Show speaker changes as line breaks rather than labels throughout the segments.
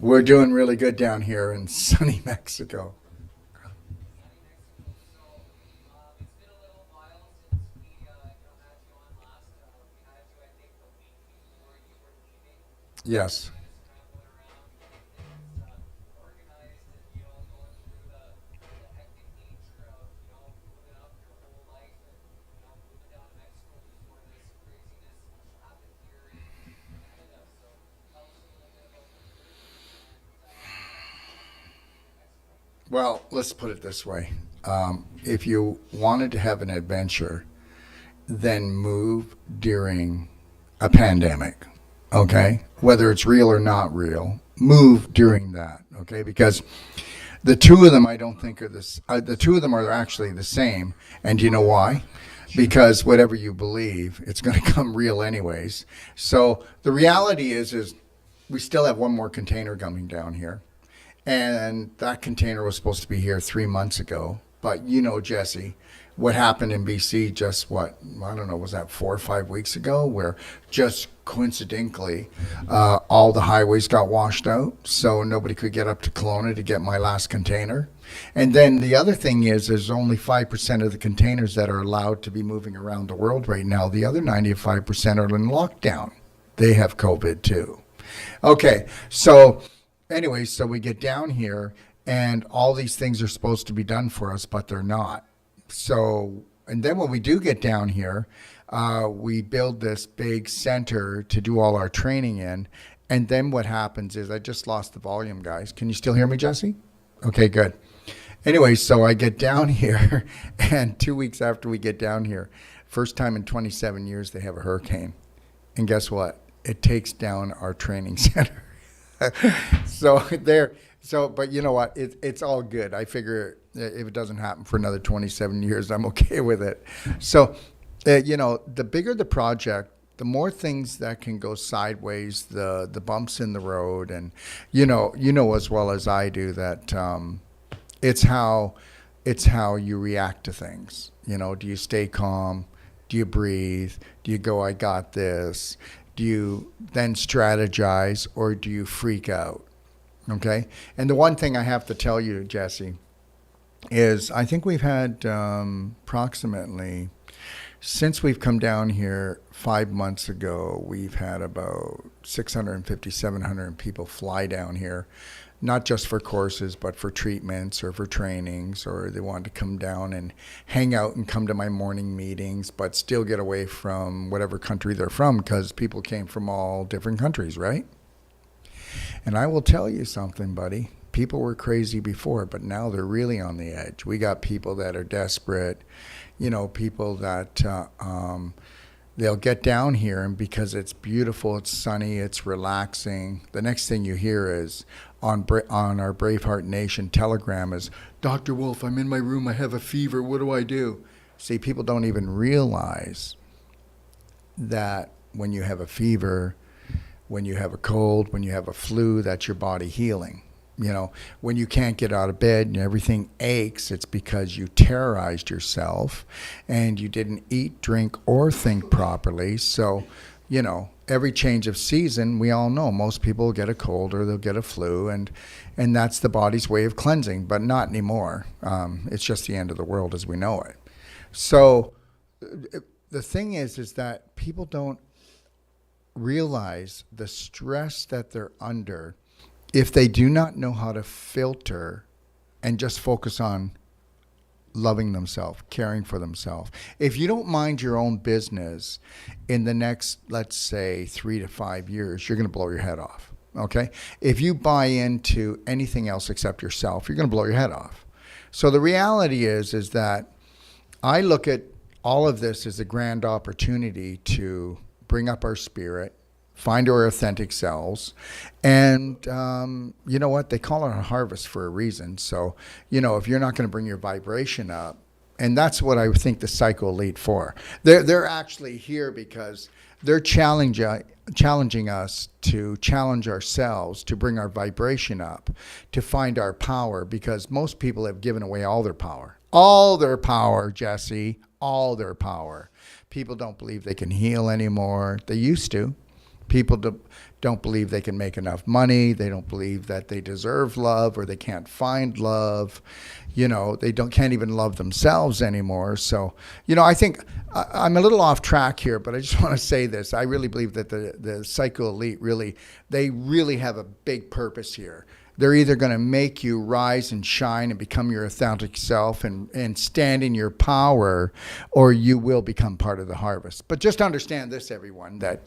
We're doing really good down here in sunny Mexico. Yes. Well, let's put it this way. If you wanted to have an adventure, then move during a pandemic, okay? Whether it's real or not real, move during that, okay? Because the two of them, I don't think are this. The two of them are actually the same, and do you know why? Because whatever you believe, it's going to come real anyways. So the reality is we still have one more container coming down here, and that container was supposed to be here 3 months ago. But you know, Jesse, what happened in BC just what, I don't know, was that 4 or 5 weeks ago, where just coincidentally all the highways got washed out. So nobody could get up to Kelowna to get my last container. And then the other thing is there's only 5% of the containers that are allowed to be moving around the world right now. The other 95% are in lockdown. They have COVID too. Okay, so anyway, so we get down here and all these things are supposed to be done for us, but they're not. So, and then when we do get down here, we build this big center to do all our training in. And then what happens is I just lost the volume, guys. Can you still hear me, Jesse? Okay, good. Anyway, so I get down here, and 2 weeks after we get down here, first time in 27 years, they have a hurricane. And guess what? It takes down our training center. So there, so, but you know what? It's all good. I figure if it doesn't happen for another 27 years, I'm okay with it. So, the bigger the project, the more things that can go sideways, the bumps in the road, and you know as well as I do that it's how you react to things. Do you stay calm? Do you breathe? Do you go, I got this? Do you then strategize, or do you freak out? Okay. And the one thing I have to tell you, Jesse, is I think we've had approximately, since we've come down here 5 months ago, we've had about 650, 700 people fly down here, not just for courses, but for treatments or for trainings, or they want to come down and hang out and come to my morning meetings, but still get away from whatever country they're from, because people came from all different countries, right? And I will tell you something, buddy. People were crazy before, but now they're really on the edge. We got people that are desperate, people that they'll get down here, and because it's beautiful, it's sunny, it's relaxing. The next thing you hear is on our Braveheart Nation Telegram is, Dr. Wolf, I'm in my room, I have a fever, what do I do? See, people don't even realize that when you have a fever, when you have a cold, when you have a flu, that's your body healing. When you can't get out of bed and everything aches, it's because you terrorized yourself and you didn't eat, drink, or think properly. So, every change of season, we all know most people get a cold or they'll get a flu, and that's the body's way of cleansing, but not anymore. It's just the end of the world as we know it. So the thing is that people don't realize the stress that they're under if they do not know how to filter and just focus on loving themselves, caring for themselves. If you don't mind your own business in the next, let's say, 3 to 5 years, you're going to blow your head off. Okay? If you buy into anything else except yourself, you're going to blow your head off. So the reality is that I look at all of this as a grand opportunity to bring up our spirit, find our authentic selves, and you know what? They call it a harvest for a reason. So, if you're not going to bring your vibration up, and that's what I think the Psycho Elite for. They're actually here because they're challenging us to challenge ourselves, to bring our vibration up, to find our power, because most people have given away all their power. All their power, Jesse, all their power. People don't believe they can heal anymore. They used to. People don't believe they can make enough money. They don't believe that they deserve love, or they can't find love. They can't even love themselves anymore. So, I think I'm a little off track here, but I just want to say this. I really believe that the psycho elite they really have a big purpose here. They're either going to make you rise and shine and become your authentic self and stand in your power, or you will become part of the harvest. But just understand this, everyone, that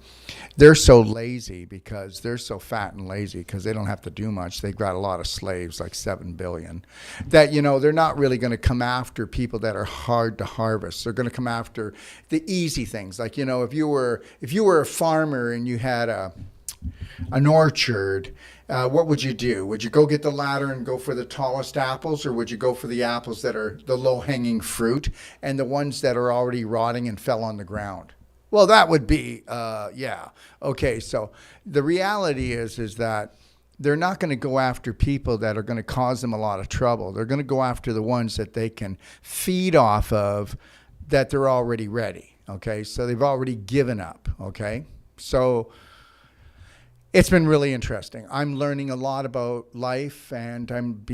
they're so lazy because they're so fat and lazy because they don't have to do much. They've got a lot of slaves, like 7 billion, that, they're not really going to come after people that are hard to harvest. They're going to come after the easy things. Like, if you were a farmer and you had an orchard, what would you do? Would you go get the ladder and go for the tallest apples, or would you go for the apples that are the low-hanging fruit and the ones that are already rotting and fell on the ground? Well, that would be, yeah. Okay, so the reality is that they're not going to go after people that are going to cause them a lot of trouble. They're going to go after the ones that they can feed off of, that they're already ready, okay? So they've already given up, okay? So it's been really interesting. I'm learning a lot about life, and I'm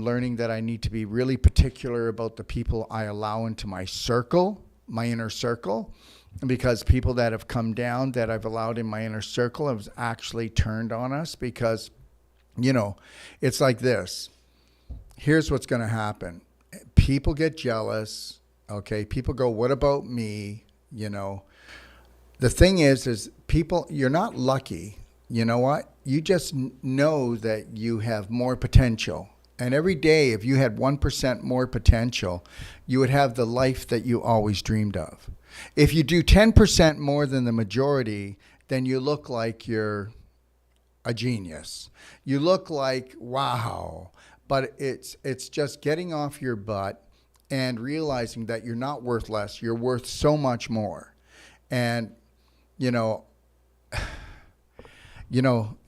learning that I need to be really particular about the people I allow into my circle, my inner circle, because people that have come down that I've allowed in my inner circle have actually turned on us, because, it's like this. Here's what's going to happen. People get jealous, okay? People go, what about me? The thing is people, you're not lucky. You know what? You just know that you have more potential. And every day, if you had 1% more potential, you would have the life that you always dreamed of. If you do 10% more than the majority, then you look like you're a genius. You look like, wow. But it's just getting off your butt and realizing that you're not worth less. You're worth so much more. And,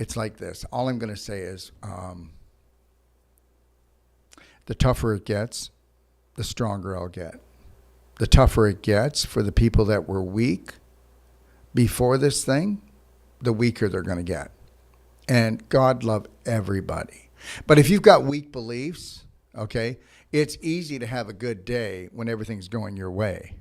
it's like this. All I'm going to say is the tougher it gets, the stronger I'll get. The tougher it gets for the people that were weak before this thing, the weaker they're going to get. And God love everybody. But if you've got weak beliefs, okay, it's easy to have a good day when everything's going your way.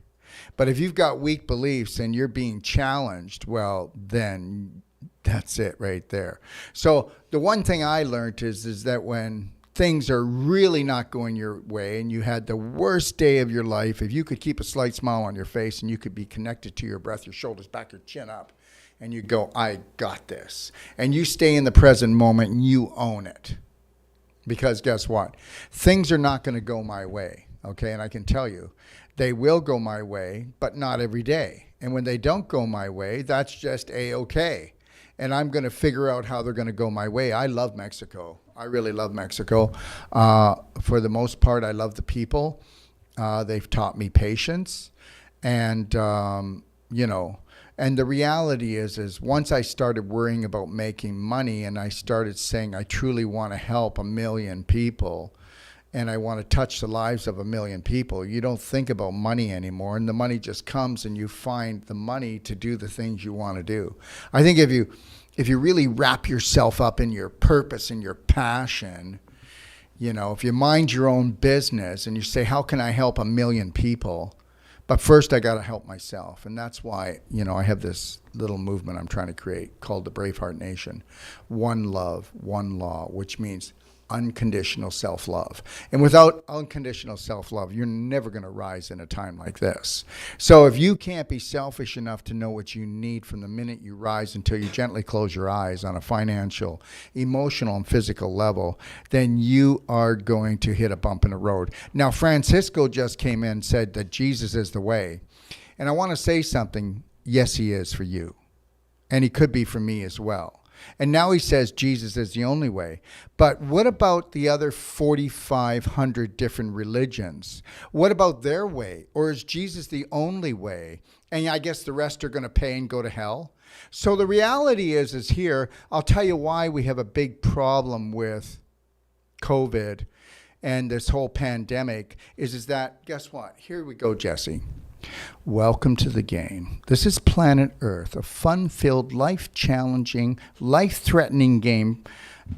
But if you've got weak beliefs and you're being challenged, well, then that's it right there. So the one thing I learned is that when things are really not going your way and you had the worst day of your life, if you could keep a slight smile on your face and you could be connected to your breath, your shoulders back, your chin up, and you go, I got this. And you stay in the present moment and you own it. Because guess what? Things are not going to go my way, okay? And I can tell you, they will go my way, but not every day. And when they don't go my way, that's just A-okay. And I'm going to figure out how they're going to go my way. I love Mexico. I really love Mexico. For the most part, I love the people. They've taught me patience. And, and the reality is once I started worrying about making money and I started saying I truly want to help 1 million people and I want to touch the lives of 1 million people, you don't think about money anymore. And the money just comes and you find the money to do the things you want to do. I think if you really wrap yourself up in your purpose and your passion, if you mind your own business and you say, how can I help 1 million people? But first I got to help myself. And that's why, I have this little movement I'm trying to create called the Braveheart Nation. One love, one law, which means unconditional self-love. And without unconditional self-love, you're never going to rise in a time like this. So if you can't be selfish enough to know what you need from the minute you rise until you gently close your eyes on a financial, emotional, and physical level, then you are going to hit a bump in the road. Now, Francisco just came in and said that Jesus is the way. And I want to say something. Yes, he is for you. And he could be for me as well. And now he says Jesus is the only way. But what about the other 4,500 different religions? What about their way? Or is Jesus the only way? And I guess the rest are going to pay and go to hell. So the reality is here, I'll tell you why we have a big problem with COVID and this whole pandemic is that, guess what? Here we go, Jesse. Welcome to the game. This is Planet Earth, a fun-filled, life-challenging, life-threatening game,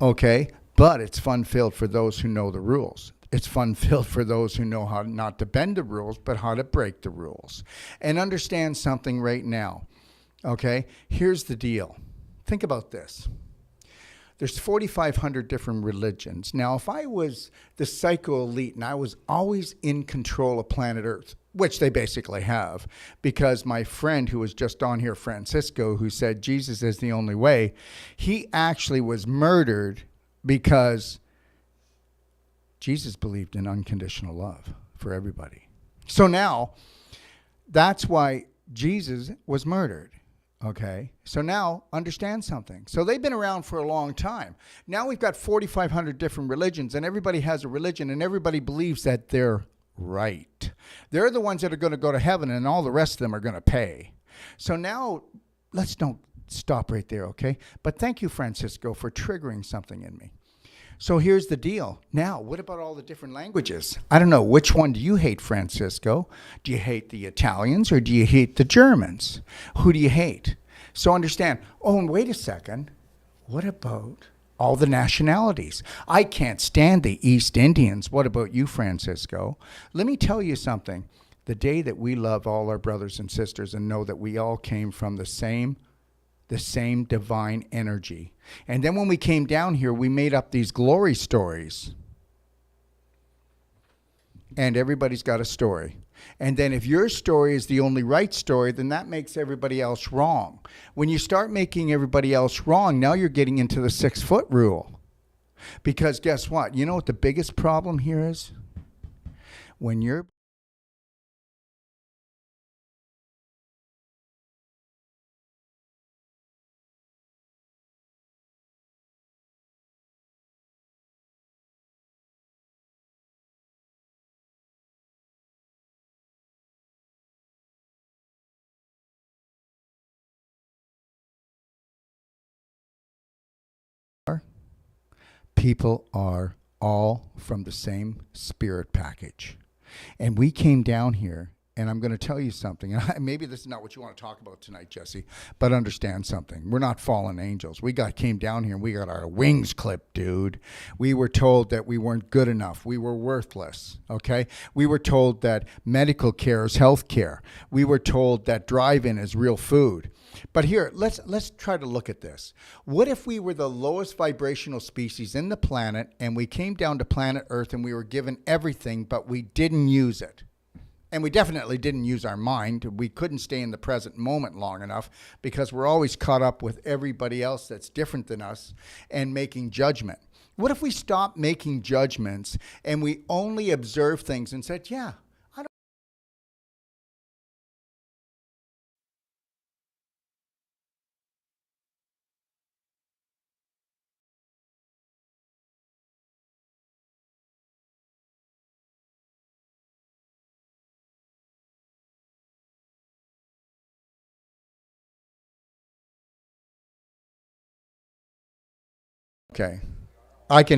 okay? But it's fun-filled for those who know the rules. It's fun-filled for those who know how not to bend the rules, but how to break the rules. And understand something right now, okay? Here's the deal. Think about this. There's 4,500 different religions. Now, if I was the psycho elite and I was always in control of planet Earth, which they basically have, because my friend who was just on here, Francisco, who said Jesus is the only way, he actually was murdered because Jesus believed in unconditional love for everybody. So now, that's why Jesus was murdered. Okay, so now understand something. So they've been around for a long time. Now we've got 4,500 different religions, and everybody has a religion, and everybody believes that they're right. They're the ones that are going to go to heaven, and all the rest of them are going to pay. So now let's don't stop right there, okay? But thank you, Francisco, for triggering something in me. So here's the deal. Now, what about all the different languages? I don't know. Which one do you hate, Francisco? Do you hate the Italians or do you hate the Germans? Who do you hate? So understand. Oh, and wait a second. What about all the nationalities? I can't stand the East Indians. What about you, Francisco? Let me tell you something. The day that we love all our brothers and sisters and know that we all came from the same divine energy. And then when we came down here, we made up these glory stories. And everybody's got a story. And then if your story is the only right story, then that makes everybody else wrong. When you start making everybody else wrong, now you're getting into the 6-foot rule. Because guess what? You know what the biggest problem here is? When you're people are all from the same spirit package. And we came down here, and I'm going to tell you something. And maybe this is not what you want to talk about tonight, Jesse, but understand something. We're not fallen angels. Came down here, and we got our wings clipped, dude. We were told that we weren't good enough. We were worthless, okay? We were told that medical care is health care. We were told that drive-in is real food. But here, let's try to look at this. What if we were the lowest vibrational species in the planet and we came down to planet Earth and we were given everything, but we didn't use it? And we definitely didn't use our mind. We couldn't stay in the present moment long enough because we're always caught up with everybody else that's different than us and making judgment. What if we stopped making judgments and we only observed things and said, yeah, I don't. Okay. I can hear